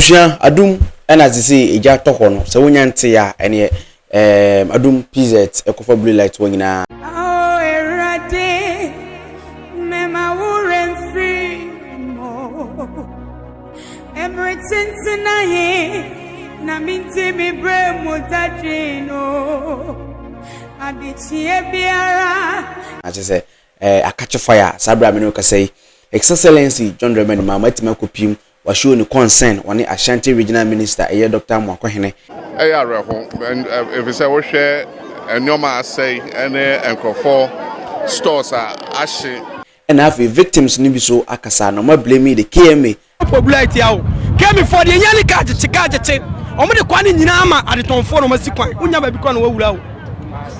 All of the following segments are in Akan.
Adum and as you see a jack talk on so when you ya and Adum PZ a coffee blue light when na oh erade mema wuren free mo everything tonight na minti mi bre mutadino abichie biara I just say a catch a fire sabra me no ka say excellency John Dramani Mahama tima kopim wa show ni concern woni Ashanti regional minister Dr. Mwakohene reho and if you say we share nyoma say ene enkofo stores are ashe and have victims ni bi so akasa no ma blame the KMA popularity awo kemi for the nyani ka chikaje omo de kwani nyina ama adetonfo no masi kwan unya ba bi kwa no wawura wo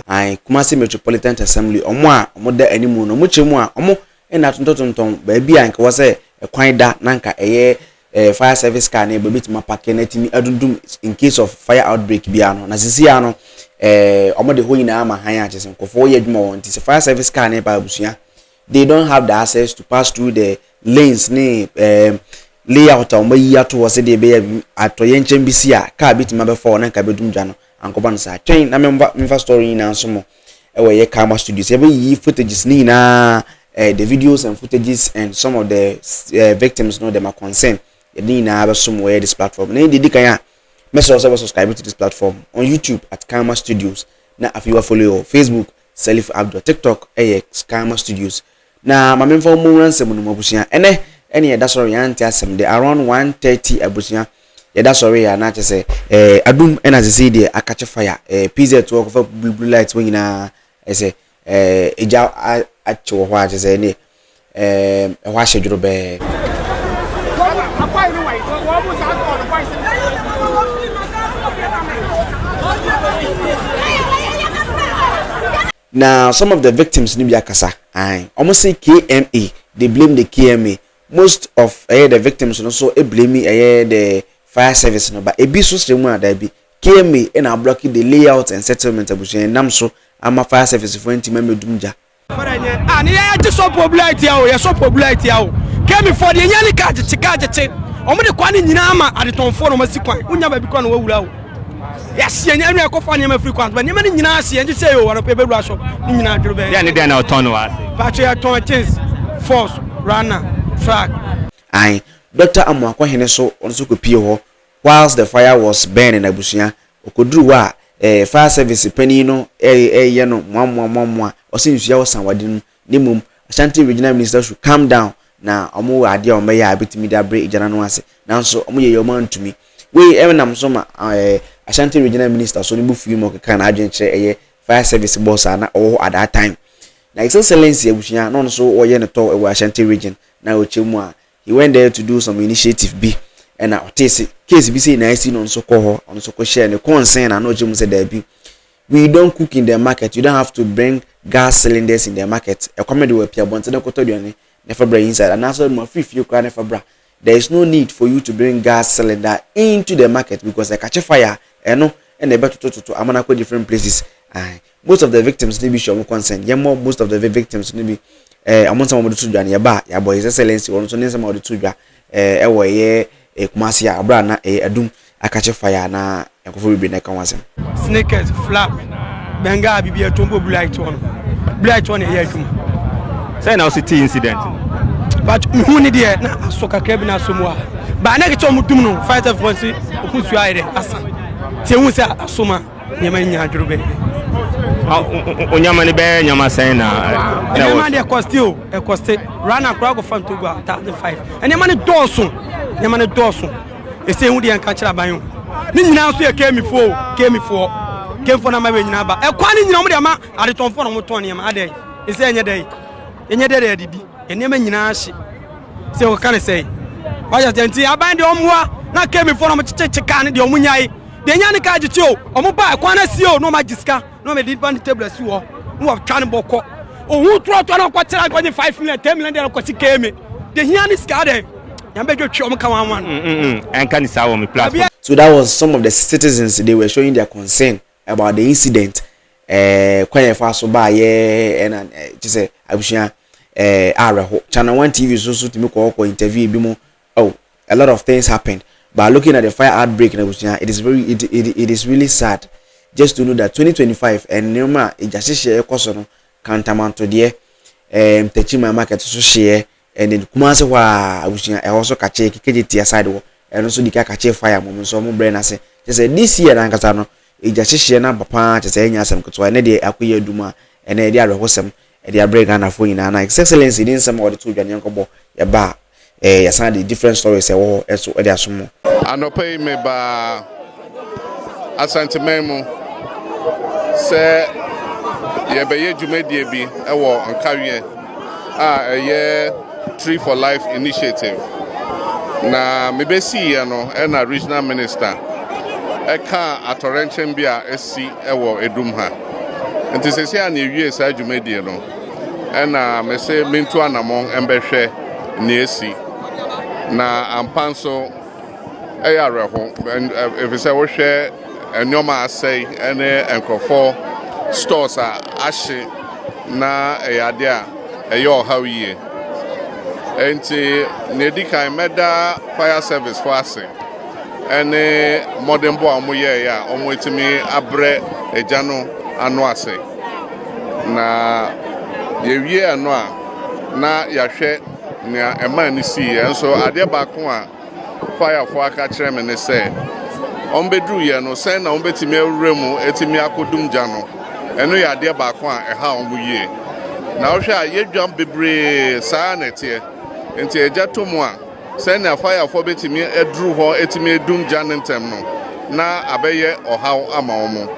ai Kumasi Metropolitan Assembly omo da animu no mo chemu a omo na tonton ba bi anka wo say kwan da nanka fire service car na be bitima parke na timi adundum in case of fire outbreak bia no na sisi ya no omo de ho nyina ama han a chese nkofo ye adwuma won ti fire service car na ba abusua they don't have the access to pass through the lanes ni layout omo yi ato wo se de be atoye nchen bisi a car bitima be for nanka be dum dwa no ankoba no sa twen na memfa story na nso mo ye camera studios e be yi footages ni na the videos and footages and some of the victims know them are concerned. You need to have somewhere this platform. Now, you can subscribe to this platform on YouTube at Karma Studios. Now, if you are following Facebook, Salif Abdul, TikTok, AX Karma Studios. Now, my main phone runs some Mobusia. Any that's sorry, around 1:30 Abusia. Yeah, that's sorry, and I just say, Adum, and as I say, there, I catch a fire. PZ to work for blue lights when I say, actual what is any wash a job. Now, some of the victims Nibia Kasa, I almost say KMA, they blame the KMA. Most of the victims also blame the fire service, no, but a bit so similar that be KMA and are blocking the layout and settlement of Namso. I'm a fire service for anti-member Dumja. And yeah, just so popularity out, you're so popularity out. Came for the Yanni card, Chikaje, Omo de Kwani Ninama at the Tonfo Masikwan, Unya Babicon Wula. Yes, and I go find him a frequent, but Nimani Nasi and you say, oh, a paper rush of Nina Drube. Yani then autonomous. Patria Tonchins, force, runner, track. Aye, Dr. Mwakohene so on Sukupio, whilst the fire was burning in Abusia, Okudruwa. Fire service penny no yano mwa osinsu ya wasanwadin nimum Ashanti regional minister should calm down na omo ade o meya abetimi da bre ejana no ase nanso omo ye yoman tumi we emenam so ma Ashanti regional minister so ni bu fi mo keka na adwen kire fire service boss na at that time na excellency abusia no so wo ye ne to Ashanti region na o chemu a he went there to do some initiative B and now case be say na see no so ko on so ko share ne concern and no jemu say there be we don't cook in the market. You don't have to bring gas cylinders in the market. A comedy will appear once and never bring inside and also more free you can never bra. There is no need for you to bring gas cylinder into the market because I catch a fire and they better to amanako different places. Most of the victims need be show concern. Most of the victims need be among some of the children ya boy his excellency on some of the children Kumasi Abrana Adum I catch a fire na yakofo bi na kan wasem sneakers flap benga bibia tombo blight one here adum say na city incident but who need there na asoka ka bi na asomwa ba na ke tom dum no fight of once okusu ayre asa tie hu say asoma nyama nya adwurube onyama ne be nyama say na nyama de coste run akra go fan to go 1005 and nyama ne doso ese hu de anka kira ban ni nyina so ye kemi fo na ma be nyina ba e kwa ni nyina mo de ma adetonfo no mo ton ne ma ade ese enye de didi ene ma nyina ahye se o kan say waya tenti aban de omwa na kemi fo no mo cheka ne de omunyai de nya ne ka agiti o mo ba kwa na si o no ma giska no me di band table si wo no twa ne bokọ o hu tro na kwa tira kwa 5 million 10 million de kwa si kemi de nya ne ska de so that was some of the citizens. They were showing their concern about the incident. Kwanye faso ba ye and just say abushia Channel 1 TV so to me ko interview bi mo. Oh, a lot of things happened. But looking at the fire outbreak in Abusia, it is really sad just to know that 2025 and Noma it just share kosono countermount to the Techima market so share and then Kumase wa Abusia also catch KJT aside and also the catch fire moment so mo brain say just say this year na nkasa no it just share na papa just say nya asem koto na dey akoye aduma and na dey arehosem e dey break na fo nyina na excellency din some of the two dwan yankobo ya ba ya san the different stories e wo eso e dey asomo anopai me ba Ashanti memu se ye be ye dwumadie bi e wo ankawie ye Tree for Life initiative na mebesi ye no e na regional minister e ka atorenchen bi a esi e wo Adum ha nti sesi a na ewie sa dwumadie no e na me se mentu anamon embehwe na esi na ampanso e ya reho if say wo hwe enyoma asai ene enkofo stores a ahye na eyade a eyo hawiye enti nedikan meda fire service for ase ene modern bo amoye ya omwetimi abre ejano anu ase na yewie anu a na yahwe na ema ni si enso ade baako a fire for aka kire me ne se ombedru ye no sen na ombetimi awuremu etimi akodum gya no eno ya ade baako a eha omuye na ohwe a yedwam bebre saa netie enti eja tomu a sen na fire for betimi edru ho etimi edum gya nentem no na abeye ohaw ama omo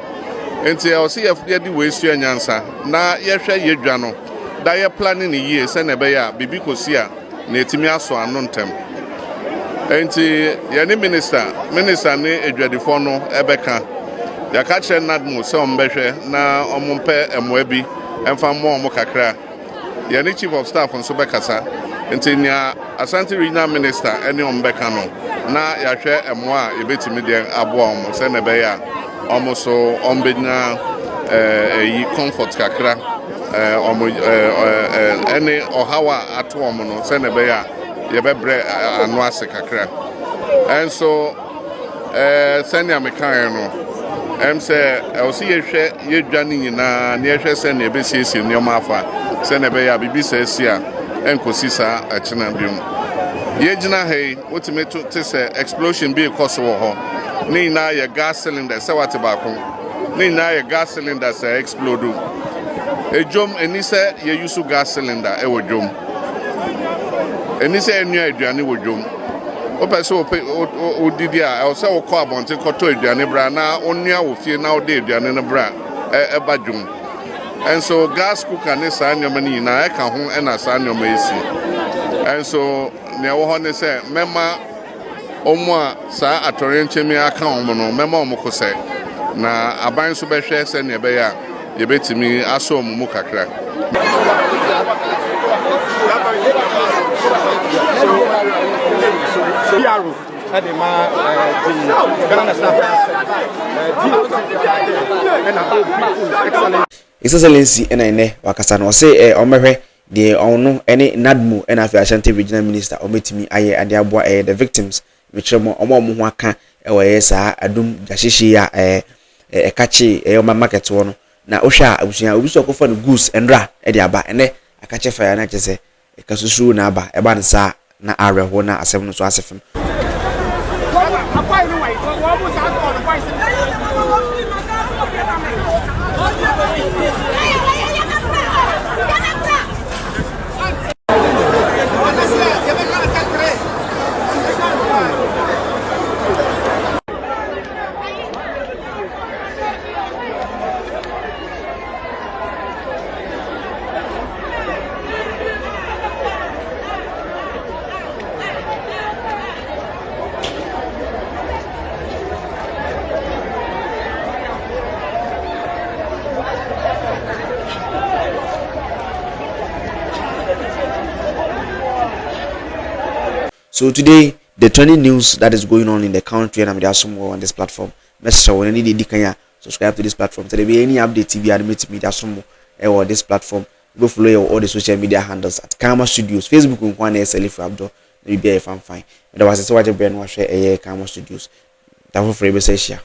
enti e osi ye di wesu anyansa na yehwe yedwa no da ye planning ni ye sen na beye a bibi kosi a na etimi aso anu ntem enti yani minister ne edwadifo no ebeka ya ka kire nadmu se ombehwe na omumpe emoa bi emfa mo omo kakra yani chief of staff nso bekasa enti nya Ashanti regional minister ene ombeka no na ya hwe emoa ebetimi de abo omo se na be ya omo so ombenya yi comfort kakra omo ene ohawa ato omo no se na be ya yebebre anu ase kakra enso senior mekan no say osi yehwe yedwane nyina na yehwe se na ebesiesi nneoma afa se na be ya bibisa esi a enkosi sa achina biom yegina hey otimeto te se explosion bi koso wo ho ni na ye gas cylinder se wate baako ni na ye gas cylinder se explode ejom eni se ye use gas cylinder e wodwom eni se enua aduane wodwom opeso odidi a o se wo kọ abonte kọtọ aduane bra na onua wo fie na ode aduane no bra e badwom enso gas cooker ne sa nyoma ni na e ka ho e na sa nyoma esi enso ne wo ho ne se mema omo a sa atorenchemi aka omo no mema omo kose na aban so behwe se ne be ya ye betimi aso omo mu kakra Excellency ene wakasa no say omehwe de ono ene nadmu ena afi Ashanti regional minister ometimi aye ade aboa the victims michemo omo ho aka we saa Adum gashishi ya kachi oma market wono na ohwa abusuya obi so kofa no goose endra e de aba ene akache fire na chese ekasusu na aba eba nsa na areho na asem no so asefem So today, the trending news that is going on in the country, and I'm there somewhere on this platform. Message when any day subscribe to this platform. So there be any update TV animate media somewhere or this platform. Go follow all the social media handles at Kama Studios, Facebook, and SLF Abdo. na bibia e fan fine. Me da wase se waje brand wa hwe eye Kamo Studios. Tafo free be se hia.